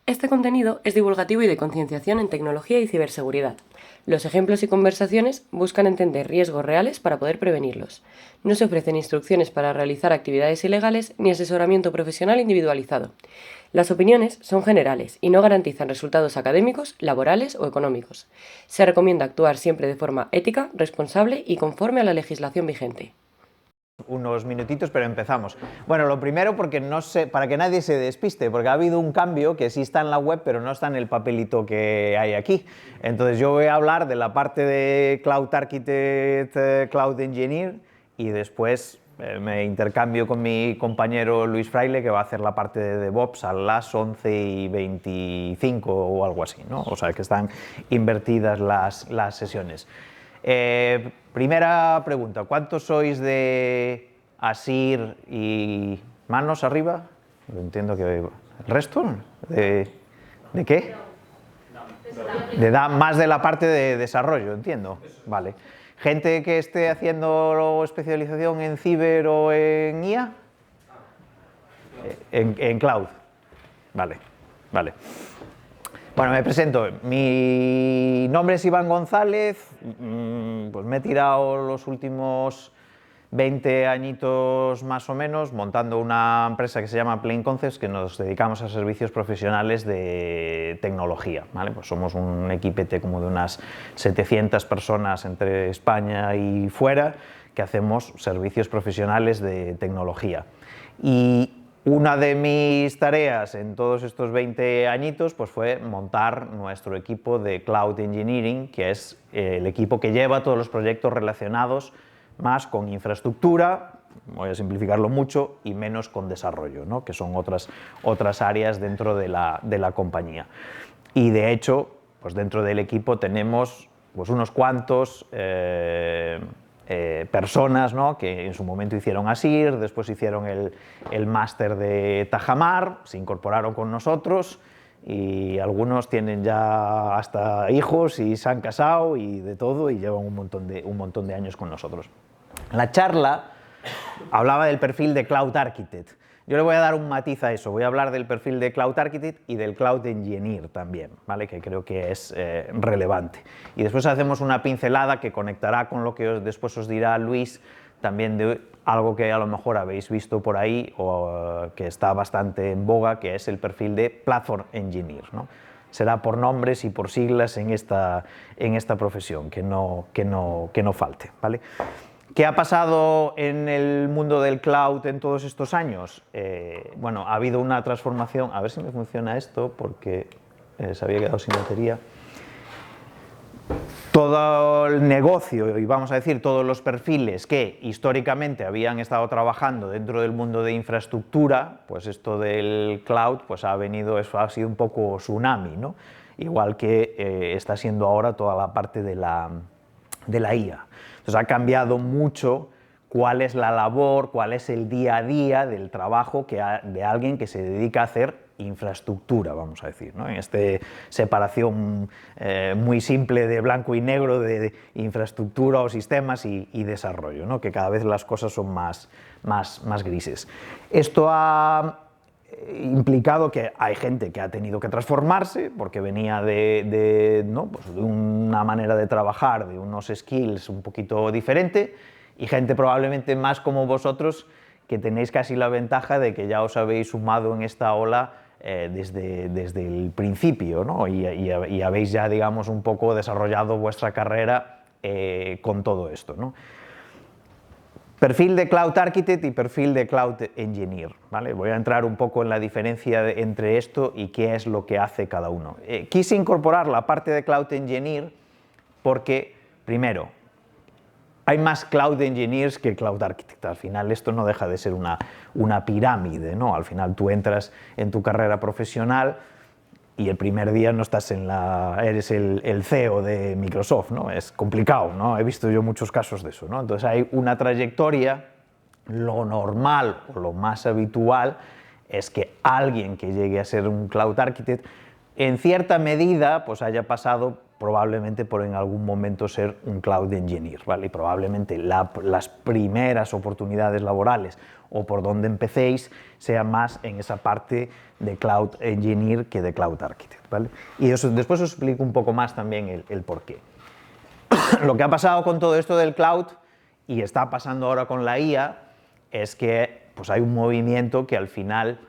Este contenido es divulgativo y de concienciación en tecnología y ciberseguridad. Los ejemplos y conversaciones buscan entender riesgos reales para poder prevenirlos. No se ofrecen instrucciones para realizar actividades ilegales ni asesoramiento profesional individualizado. Las opiniones son generales y no garantizan resultados académicos, laborales o económicos. Se recomienda actuar siempre de forma ética, responsable y conforme a la legislación vigente. Unos minutitos, pero empezamos. Bueno, lo primero, porque no sé, para que nadie se despiste, porque ha habido un cambio que sí está en la web, pero no está en el papelito que hay aquí. Entonces yo voy a hablar de la parte de Cloud Architect, Cloud Engineer, y después me intercambio con mi compañero Luis Fraile, que va a hacer la parte de DevOps a las 11:25 o algo así, ¿no? O sea, que están invertidas las sesiones. Primera pregunta, ¿cuántos sois de Asir y manos arriba? Entiendo que ¿el resto? ¿De qué? Más de la parte de desarrollo, entiendo. Vale. ¿Gente que esté haciendo especialización en ciber o en IA? En cloud. Vale, vale. Bueno, me presento. Mi nombre es Iván González, pues me he tirado los últimos 20 añitos más o menos montando una empresa que se llama Plain Concepts, que nos dedicamos a servicios profesionales de tecnología, ¿vale? Pues somos un equipete como de unas 700 personas entre España y fuera que hacemos servicios profesionales de tecnología. Y una de mis tareas en todos estos 20 añitos pues fue montar nuestro equipo de Cloud Engineering, que es el equipo que lleva todos los proyectos relacionados más con infraestructura, voy a simplificarlo mucho, y menos con desarrollo, ¿no? Que son otras áreas dentro de la compañía. Y de hecho, pues dentro del equipo tenemos pues unos cuantos personas, ¿no? Que en su momento hicieron Asir, después hicieron el máster de Tajamar, se incorporaron con nosotros y algunos tienen ya hasta hijos y se han casado y de todo y llevan un montón de años con nosotros. La charla hablaba del perfil de Cloud Architect. Yo le voy a dar un matiz a eso, voy a hablar del perfil de Cloud Architect y del Cloud Engineer también, ¿vale? Que creo que es relevante. Y después hacemos una pincelada que conectará con lo que después os dirá Luis, también de algo que a lo mejor habéis visto por ahí o que está bastante en boga, que es el perfil de Platform Engineer, ¿no? Será por nombres y por siglas en esta profesión, que no falte, ¿vale? ¿Qué ha pasado en el mundo del cloud en todos estos años? Bueno, ha habido una transformación, a ver si me funciona esto, porque se había quedado sin batería. Todo el negocio, y vamos a decir todos los perfiles que históricamente habían estado trabajando dentro del mundo de infraestructura, pues esto del cloud pues ha sido un poco tsunami, ¿no? Igual que está siendo ahora toda la parte de la IA. Entonces ha cambiado mucho cuál es la labor, cuál es el día a día del trabajo de alguien que se dedica a hacer infraestructura, vamos a decir, ¿no? En esta separación muy simple de blanco y negro de infraestructura o sistemas y desarrollo, ¿no? Que cada vez las cosas son más grises. Esto ha implicado que hay gente que ha tenido que transformarse porque venía ¿no? Pues de una manera de trabajar, de unos skills un poquito diferente, y gente probablemente más como vosotros que tenéis casi la ventaja de que ya os habéis sumado en esta ola desde el principio, ¿no? y habéis ya, digamos, un poco desarrollado vuestra carrera con todo esto, ¿no? Perfil de Cloud Architect y perfil de Cloud Engineer, ¿vale? Voy a entrar un poco en la diferencia entre esto y qué es lo que hace cada uno. Quise incorporar la parte de Cloud Engineer porque, primero, hay más Cloud Engineers que Cloud Architect. Al final esto no deja de ser una pirámide, ¿no? Al final tú entras en tu carrera profesional y el primer día no estás eres el CEO de Microsoft, ¿no? Es complicado, ¿no? He visto yo muchos casos de eso, ¿no? Entonces hay una trayectoria, lo normal o lo más habitual es que alguien que llegue a ser un Cloud Architect en cierta medida pues haya pasado probablemente por en algún momento ser un Cloud Engineer, ¿vale? Y probablemente las primeras oportunidades laborales o por donde empecéis sea más en esa parte de Cloud Engineer que de Cloud Architect, ¿vale? Y después os explico un poco más también el por qué. Lo que ha pasado con todo esto del cloud y está pasando ahora con la IA es que pues hay un movimiento que al final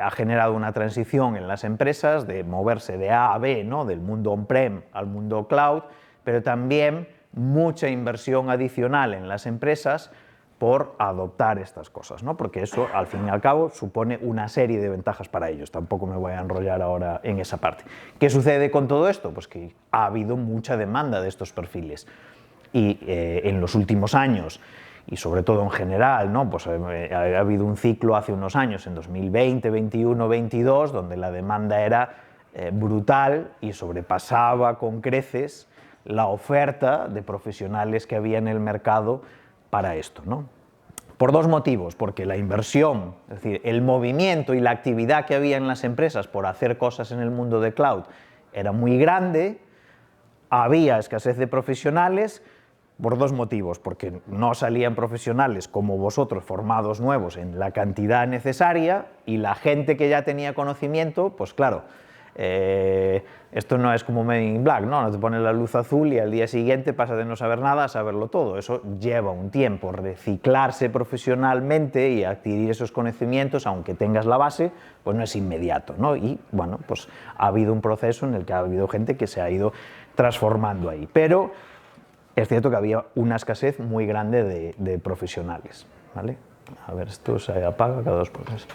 ha generado una transición en las empresas de moverse de A a B, ¿no? Del mundo on-prem al mundo cloud, pero también mucha inversión adicional en las empresas por adoptar estas cosas, ¿no? Porque eso, al fin y al cabo, supone una serie de ventajas para ellos. Tampoco me voy a enrollar ahora en esa parte. ¿Qué sucede con todo esto? Pues que ha habido mucha demanda de estos perfiles. Y en los últimos años, y sobre todo en general, ¿no? Pues ha habido un ciclo hace unos años, en 2020, 21, 22, donde la demanda era brutal y sobrepasaba con creces la oferta de profesionales que había en el mercado para esto, ¿no? Por dos motivos, porque la inversión, es decir, el movimiento y la actividad que había en las empresas por hacer cosas en el mundo de cloud era muy grande, había escasez de profesionales, por dos motivos, porque no salían profesionales como vosotros formados nuevos en la cantidad necesaria y la gente que ya tenía conocimiento, pues claro, esto no es como Men in Black, ¿no? No te pones la luz azul y al día siguiente pasa de no saber nada a saberlo todo. Eso lleva un tiempo. Reciclarse profesionalmente y adquirir esos conocimientos, aunque tengas la base, pues no es inmediato, ¿no? Y bueno, pues ha habido un proceso en el que ha habido gente que se ha ido transformando ahí. Pero es cierto que había una escasez muy grande de profesionales, ¿vale? A ver, esto se apaga cada 2 por 3.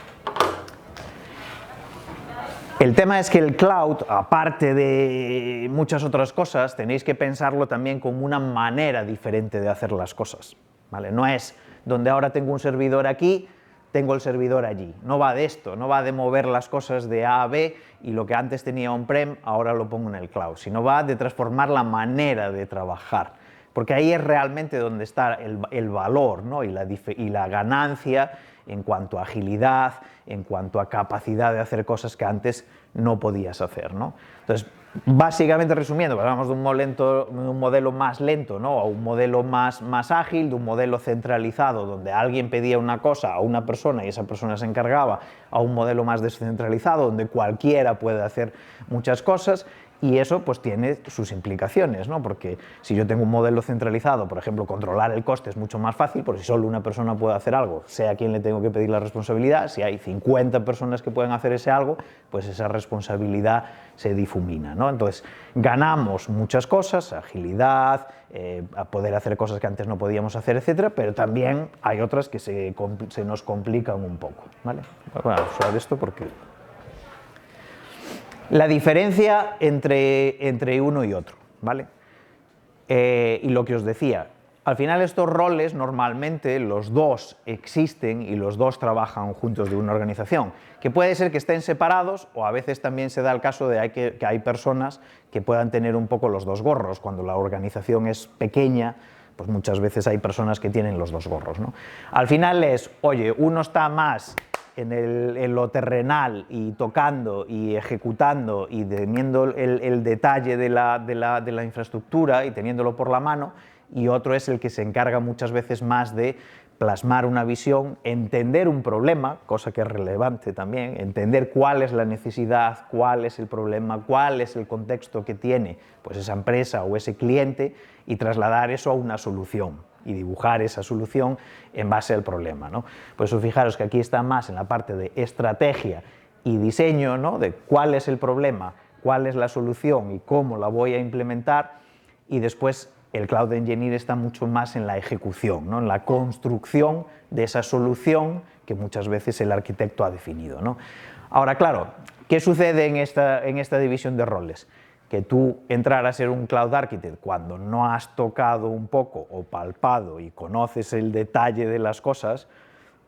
El tema es que el cloud, aparte de muchas otras cosas, tenéis que pensarlo también como una manera diferente de hacer las cosas, ¿vale? No es donde ahora tengo un servidor aquí, tengo el servidor allí. No va de esto, no va de mover las cosas de A a B y lo que antes tenía on-prem, ahora lo pongo en el cloud, sino va de transformar la manera de trabajar. Porque ahí es realmente donde está el valor, ¿no? y la ganancia en cuanto a agilidad, en cuanto a capacidad de hacer cosas que antes no podías hacer, ¿no? Entonces, básicamente resumiendo, hablamos de un modelo más lento, ¿no? A un modelo más ágil, de un modelo centralizado donde alguien pedía una cosa a una persona y esa persona se encargaba, a un modelo más descentralizado donde cualquiera puede hacer muchas cosas. Y eso pues tiene sus implicaciones, ¿no? Porque si yo tengo un modelo centralizado, por ejemplo, controlar el coste es mucho más fácil, porque si solo una persona puede hacer algo, sé a quién le tengo que pedir la responsabilidad. Si hay 50 personas que pueden hacer ese algo, pues esa responsabilidad se difumina, ¿no? Entonces, ganamos muchas cosas, agilidad, a poder hacer cosas que antes no podíamos hacer, etcétera, pero también hay otras que se nos complican un poco, ¿vale? Voy a usar esto porque... La diferencia entre uno y otro, ¿vale? Y lo que os decía, al final estos roles normalmente los dos existen y los dos trabajan juntos de una organización, que puede ser que estén separados o a veces también se da el caso de que hay personas que puedan tener un poco los dos gorros. Cuando la organización es pequeña, pues muchas veces hay personas que tienen los dos gorros, ¿no? Al final es, oye, uno está más en lo terrenal y tocando y ejecutando y teniendo el detalle de la infraestructura y teniéndolo por la mano, y otro es el que se encarga muchas veces más de plasmar una visión, entender un problema, cosa que es relevante también, entender cuál es la necesidad, cuál es el problema, cuál es el contexto que tiene pues esa empresa o ese cliente y trasladar eso a una solución y dibujar esa solución en base al problema, ¿no? Por eso fijaros que aquí está más en la parte de estrategia y diseño, ¿no? De cuál es el problema, cuál es la solución y cómo la voy a implementar, y después el Cloud Engineer está mucho más en la ejecución, ¿no? En la construcción de esa solución que muchas veces el arquitecto ha definido, ¿no? Ahora, claro, ¿qué sucede en esta división de roles? Que tú entrar a ser un Cloud Architect cuando no has tocado un poco o palpado y conoces el detalle de las cosas,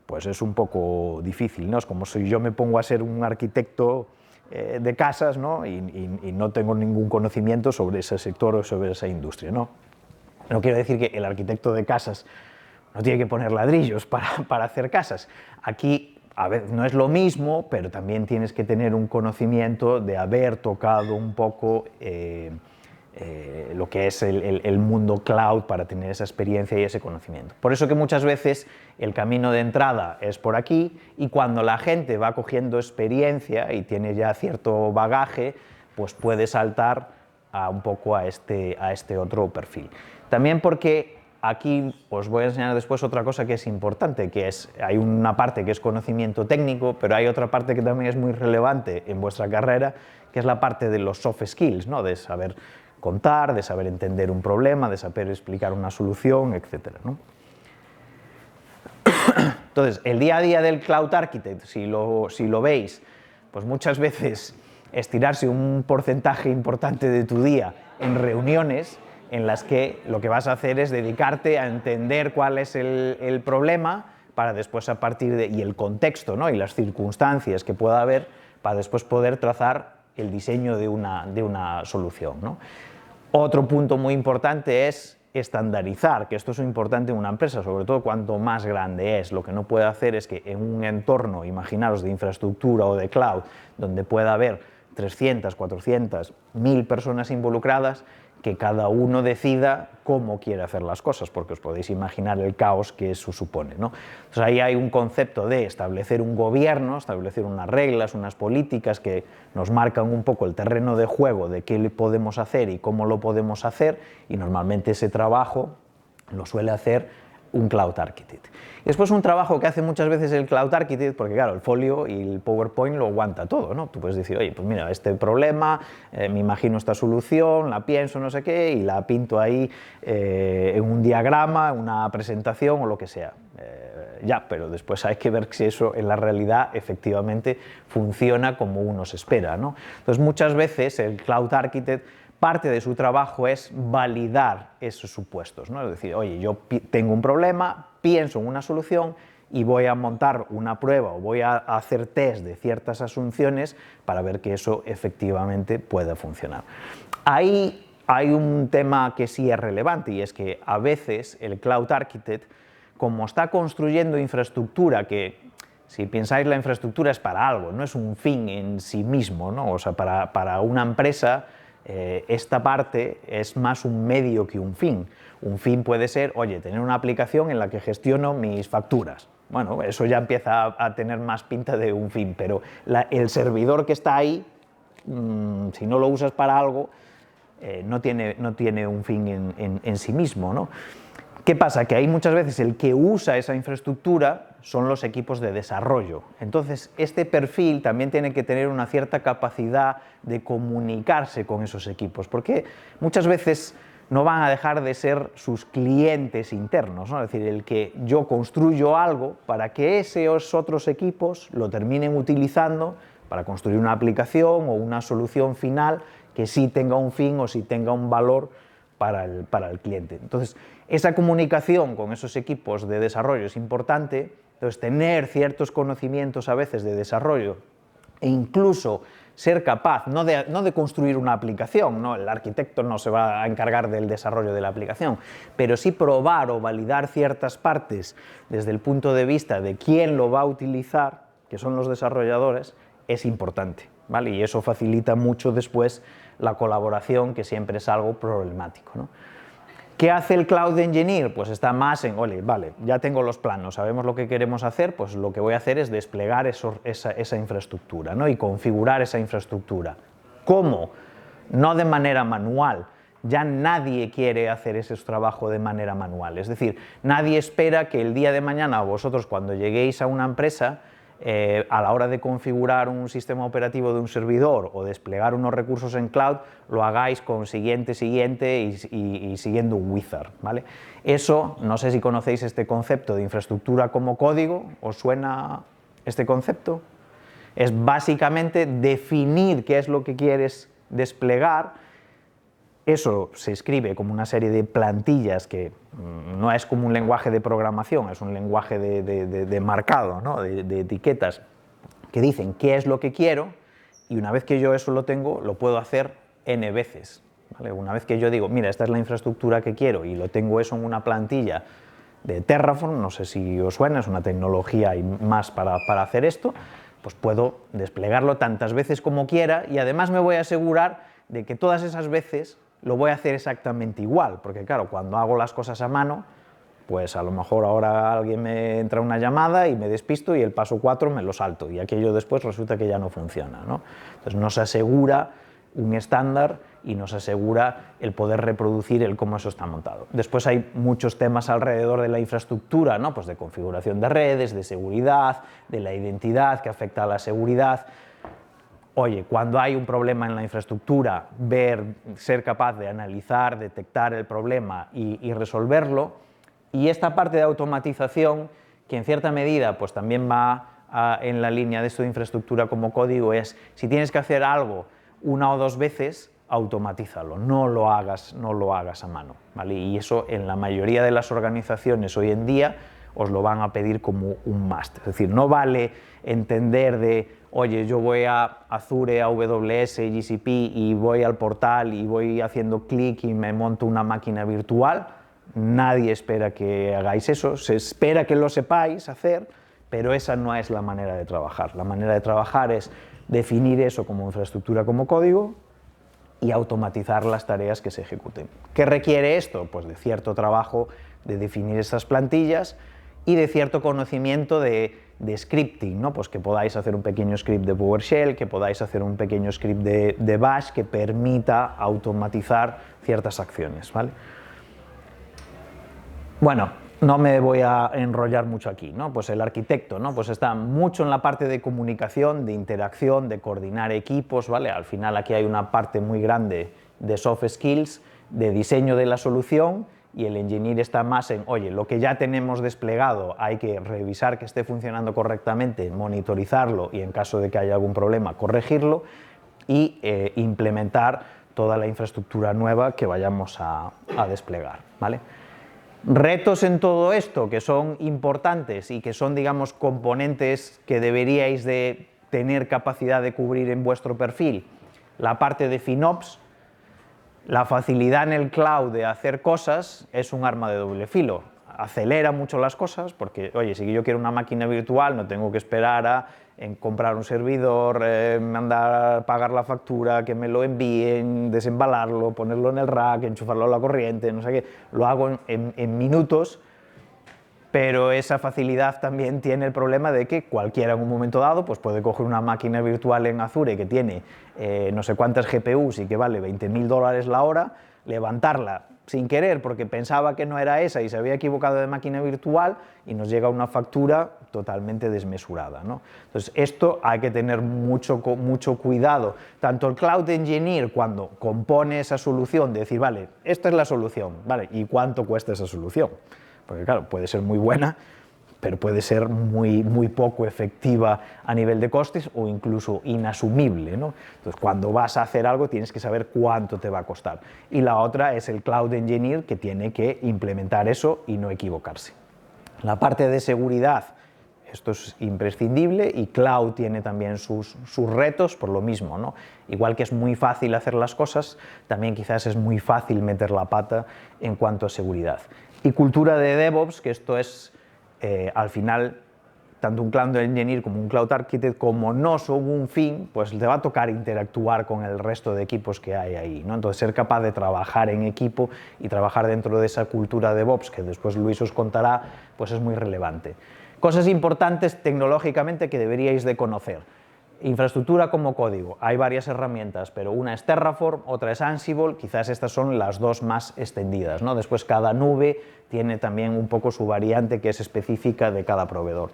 pues es un poco difícil, ¿no? Es como si yo me pongo a ser un arquitecto de casas, ¿no? y no tengo ningún conocimiento sobre ese sector o sobre esa industria, ¿no? No quiero decir que el arquitecto de casas no tiene que poner ladrillos para hacer casas. Aquí a veces no es lo mismo, pero también tienes que tener un conocimiento de haber tocado un poco lo que es el mundo cloud para tener esa experiencia y ese conocimiento. Por eso que muchas veces el camino de entrada es por aquí y cuando la gente va cogiendo experiencia y tiene ya cierto bagaje, pues puede saltar un poco a este otro perfil. También porque aquí os voy a enseñar después otra cosa que es importante, que es, hay una parte que es conocimiento técnico, pero hay otra parte que también es muy relevante en vuestra carrera, que es la parte de los soft skills, ¿no? De saber contar, de saber entender un problema, de saber explicar una solución, etc., ¿no? Entonces, el día a día del Cloud Architect, si lo veis, pues muchas veces estirarse un porcentaje importante de tu día en reuniones en las que lo que vas a hacer es dedicarte a entender cuál es el problema para después a partir de, y el contexto, ¿no? Y las circunstancias que pueda haber para después poder trazar el diseño de una solución, ¿no? Otro punto muy importante es estandarizar, que esto es importante en una empresa, sobre todo cuanto más grande es. Lo que no puede hacer es que en un entorno, imaginaros, de infraestructura o de cloud, donde pueda haber 300, 400, 1000 personas involucradas, que cada uno decida cómo quiere hacer las cosas, porque os podéis imaginar el caos que eso supone, ¿no? Entonces ahí hay un concepto de establecer un gobierno, establecer unas reglas, unas políticas que nos marcan un poco el terreno de juego de qué podemos hacer y cómo lo podemos hacer, y normalmente ese trabajo lo suele hacer un Cloud Architect. Y después un trabajo que hace muchas veces el Cloud Architect, porque claro, el folio y el PowerPoint lo aguanta todo, ¿no? Tú puedes decir, oye, pues mira, este problema, me imagino esta solución, la pienso, no sé qué, y la pinto ahí en un diagrama, en una presentación o lo que sea. Ya, pero después hay que ver si eso en la realidad efectivamente funciona como uno se espera, ¿no? Entonces muchas veces el Cloud Architect, parte de su trabajo es validar esos supuestos, ¿no? Es decir, oye, yo tengo un problema, pienso en una solución y voy a montar una prueba o voy a hacer test de ciertas asunciones para ver que eso efectivamente pueda funcionar. Ahí hay un tema que sí es relevante y es que a veces el Cloud Architect, como está construyendo infraestructura que, si pensáis, la infraestructura es para algo, no es un fin en sí mismo, ¿no? O sea, para una empresa esta parte es más un medio que un fin. Un fin puede ser, oye, tener una aplicación en la que gestiono mis facturas. Bueno, eso ya empieza a tener más pinta de un fin, pero el servidor que está ahí, si no lo usas para algo, no tiene un fin en sí mismo, ¿no? ¿Qué pasa? Que ahí muchas veces el que usa esa infraestructura son los equipos de desarrollo. Entonces, este perfil también tiene que tener una cierta capacidad de comunicarse con esos equipos, porque muchas veces no van a dejar de ser sus clientes internos, ¿no? Es decir, el que yo construyo algo para que esos otros equipos lo terminen utilizando para construir una aplicación o una solución final que sí tenga un fin o sí tenga un valor para el cliente. Entonces, esa comunicación con esos equipos de desarrollo es importante. Entonces, tener ciertos conocimientos a veces de desarrollo e incluso ser capaz, no de construir una aplicación, ¿no? El arquitecto no se va a encargar del desarrollo de la aplicación, pero sí probar o validar ciertas partes desde el punto de vista de quién lo va a utilizar, que son los desarrolladores, es importante, ¿vale? Y eso facilita mucho después la colaboración, que siempre es algo problemático, ¿no? ¿Qué hace el Cloud Engineer? Pues está más en, oye, vale, ya tengo los planos, sabemos lo que queremos hacer, pues lo que voy a hacer es desplegar esa infraestructura, ¿no? Y configurar esa infraestructura. ¿Cómo? No de manera manual. Ya nadie quiere hacer ese trabajo de manera manual. Es decir, nadie espera que el día de mañana vosotros, cuando lleguéis a una empresa, a la hora de configurar un sistema operativo de un servidor o desplegar unos recursos en cloud, lo hagáis con siguiente y siguiendo un wizard, ¿vale? Eso, no sé si conocéis este concepto de infraestructura como código, ¿os suena este concepto? Es básicamente definir qué es lo que quieres desplegar. Eso se escribe como una serie de plantillas que no es como un lenguaje de programación, es un lenguaje de marcado, ¿no? de etiquetas que dicen qué es lo que quiero, y una vez que yo eso lo tengo, lo puedo hacer n veces, ¿vale? Una vez que yo digo, mira, esta es la infraestructura que quiero y lo tengo eso en una plantilla de Terraform, no sé si os suena, es una tecnología y más para hacer esto, pues puedo desplegarlo tantas veces como quiera y además me voy a asegurar de que todas esas veces lo voy a hacer exactamente igual, porque claro, cuando hago las cosas a mano, pues a lo mejor ahora alguien me entra una llamada y me despisto y el paso 4 me lo salto y aquello después resulta que ya no funciona, ¿no? Entonces nos asegura un estándar y nos asegura el poder reproducir el cómo eso está montado. Después hay muchos temas alrededor de la infraestructura, ¿no? Pues de configuración de redes, de seguridad, de la identidad que afecta a la seguridad. Oye, cuando hay un problema en la infraestructura, ser capaz de analizar, detectar el problema y resolverlo. Y esta parte de automatización, que en cierta medida pues también va en la línea de esto de infraestructura como código, es si tienes que hacer algo una o dos veces, automatízalo, no lo hagas a mano, ¿vale? Y eso en la mayoría de las organizaciones hoy en día os lo van a pedir como un must. Es decir, no vale entender de, oye, yo voy a Azure, AWS, GCP y voy al portal y voy haciendo clic y me monto una máquina virtual. Nadie espera que hagáis eso, se espera que lo sepáis hacer, pero esa no es la manera de trabajar. La manera de trabajar es definir eso como infraestructura como código y automatizar las tareas que se ejecuten. ¿Qué requiere esto? Pues de cierto trabajo de definir esas plantillas y de cierto conocimiento de scripting, ¿no? Pues que podáis hacer un pequeño script de PowerShell, que podáis hacer un pequeño script de Bash que permita automatizar ciertas acciones, ¿vale? Bueno, no me voy a enrollar mucho aquí, ¿no? Pues el arquitecto, ¿no? Pues está mucho en la parte de comunicación, de interacción, de coordinar equipos, ¿vale? Al final aquí hay una parte muy grande de soft skills, de diseño de la solución, y el engineer está más en, oye, lo que ya tenemos desplegado hay que revisar que esté funcionando correctamente, monitorizarlo y en caso de que haya algún problema corregirlo y implementar toda la infraestructura nueva que vayamos a desplegar, ¿vale? Retos en todo esto que son importantes y que son, digamos, componentes que deberíais de tener capacidad de cubrir en vuestro perfil. La parte de FinOps, la facilidad en el cloud de hacer cosas es un arma de doble filo. Acelera mucho las cosas porque, oye, si yo quiero una máquina virtual no tengo que esperar a comprar un servidor, mandar pagar la factura, que me lo envíen, desembalarlo, ponerlo en el rack, enchufarlo a la corriente, no sé qué. Lo hago en minutos, pero esa facilidad también tiene el problema de que cualquiera en un momento dado pues puede coger una máquina virtual en Azure que tiene no sé cuántas GPUs y que vale $20.000 la hora, levantarla sin querer porque pensaba que no era esa y se había equivocado de máquina virtual y nos llega una factura totalmente desmesurada, ¿no? Entonces esto hay que tener mucho cuidado, tanto el Cloud Engineer cuando compone esa solución, de decir, vale, esta es la solución, ¿vale? ¿Y cuánto cuesta esa solución? Porque claro, puede ser muy buena, pero puede ser muy poco efectiva a nivel de costes o incluso inasumible, ¿no? Entonces, cuando vas a hacer algo tienes que saber cuánto te va a costar. Y la otra es el Cloud Engineer que tiene que implementar eso y no equivocarse. La parte de seguridad, esto es imprescindible y Cloud tiene también sus retos por lo mismo, ¿no? Igual que es muy fácil hacer las cosas, también quizás es muy fácil meter la pata en cuanto a seguridad. Y cultura de DevOps, que esto es al final tanto un Cloud Engineer como un Cloud Architect, como no son un fin, pues te va a tocar interactuar con el resto de equipos que hay ahí, ¿no? Entonces ser capaz de trabajar en equipo y trabajar dentro de esa cultura de DevOps, que después Luis os contará, pues es muy relevante. Cosas importantes tecnológicamente que deberíais de conocer. Infraestructura como código, hay varias herramientas, pero una es Terraform, otra es Ansible, quizás estas son las dos más extendidas, ¿no? Después cada nube tiene también un poco su variante que es específica de cada proveedor.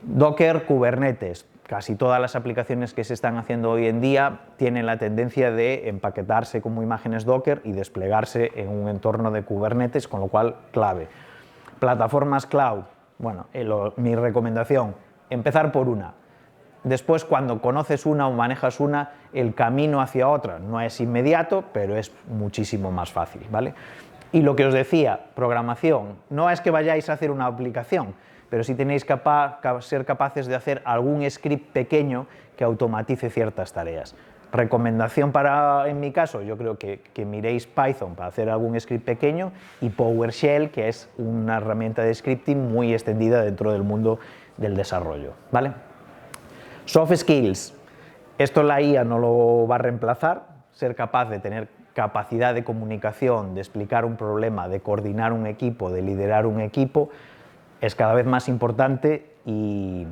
Docker, Kubernetes, casi todas las aplicaciones que se están haciendo hoy en día tienen la tendencia de empaquetarse como imágenes Docker y desplegarse en un entorno de Kubernetes, con lo cual clave. Plataformas cloud, bueno, mi recomendación, empezar por una. Después, cuando conoces una o manejas una, el camino hacia otra no es inmediato, pero es muchísimo más fácil, ¿vale? Y lo que os decía, programación, no es que vayáis a hacer una aplicación, pero sí tenéis que ser capaces de hacer algún script pequeño que automatice ciertas tareas. Recomendación en mi caso, yo creo que miréis Python para hacer algún script pequeño y PowerShell, que es una herramienta de scripting muy extendida dentro del mundo del desarrollo, ¿vale? Soft skills, esto la IA no lo va a reemplazar, ser capaz de tener capacidad de comunicación, de explicar un problema, de coordinar un equipo, de liderar un equipo, es cada vez más importante y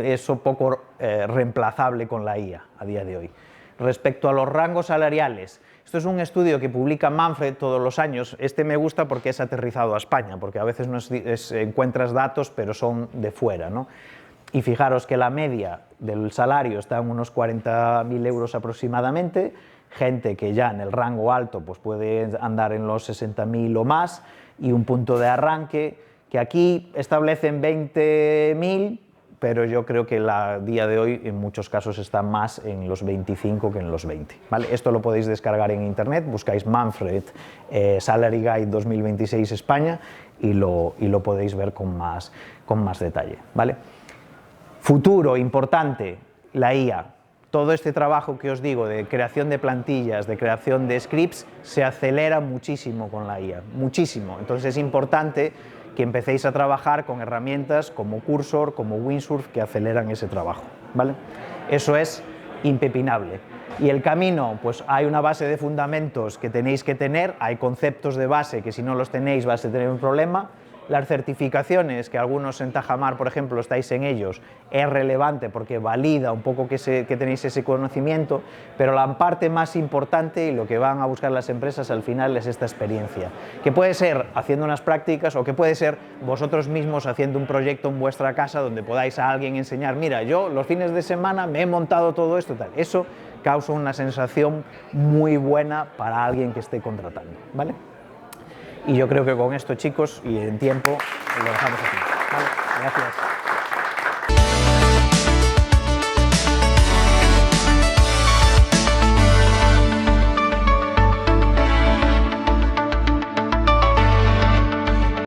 eso poco reemplazable con la IA a día de hoy. Respecto a los rangos salariales, esto es un estudio que publica Manfred todos los años. Este me gusta porque es aterrizado a España, porque a veces no encuentras datos pero son de fuera, ¿no? Y fijaros que la media del salario está en unos 40.000 euros aproximadamente, gente que ya en el rango alto pues puede andar en los 60.000 o más, y un punto de arranque que aquí establecen 20.000, pero yo creo que a día de hoy en muchos casos está más en los 25 que en los 20. ¿Vale? Esto lo podéis descargar en internet, buscáis Manfred Salary Guide 2026 España y lo podéis ver con más detalle. ¿Vale? Futuro importante, la IA. Todo este trabajo que os digo de creación de plantillas, de creación de scripts, se acelera muchísimo con la IA, muchísimo. Entonces es importante que empecéis a trabajar con herramientas como Cursor, como Windsurf, que aceleran ese trabajo, ¿vale? Eso es impepinable. Y el camino, pues hay una base de fundamentos que tenéis que tener, hay conceptos de base que si no los tenéis vais a tener un problema. Las certificaciones, que algunos en Tajamar, por ejemplo, estáis en ellos, es relevante porque valida un poco que tenéis ese conocimiento, pero la parte más importante y lo que van a buscar las empresas al final es esta experiencia, que puede ser haciendo unas prácticas o que puede ser vosotros mismos haciendo un proyecto en vuestra casa donde podáis a alguien enseñar, mira, yo los fines de semana me he montado todo esto, tal. Eso causa una sensación muy buena para alguien que esté contratando, ¿vale? Y yo creo que con esto, chicos, y en tiempo, lo dejamos aquí. ¿Vale? Gracias.